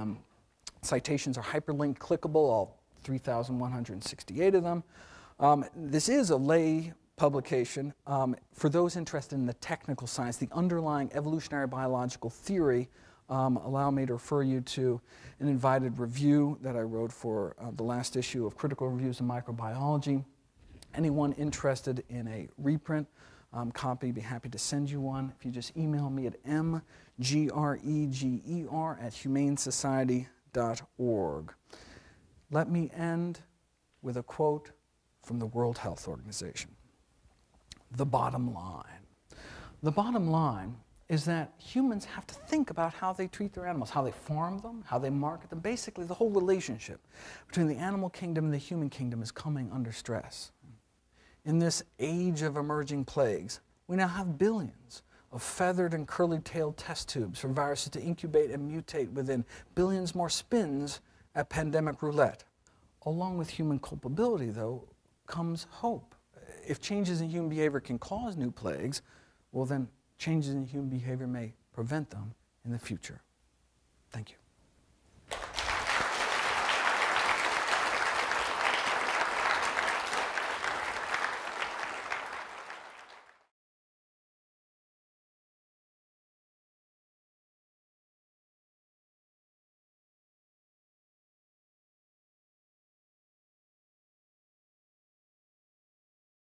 citations are hyperlink clickable, all 3,168 of them. This is a lay publication. For those interested in the technical science, the underlying evolutionary biological theory, allow me to refer you to an invited review that I wrote for the last issue of Critical Reviews in Microbiology. Anyone interested in a reprint copy, be happy to send you one. If you just email me at mgreger@humanesociety.org. Let me end with a quote from the World Health Organization. The bottom line. The bottom line is that humans have to think about how they treat their animals, how they farm them, how they market them. Basically, the whole relationship between the animal kingdom and the human kingdom is coming under stress. In this age of emerging plagues, we now have billions of feathered and curly-tailed test tubes for viruses to incubate and mutate within, billions more spins at pandemic roulette. Along with human culpability, though, comes hope. If changes in human behavior can cause new plagues, well then changes in human behavior may prevent them in the future. Thank you.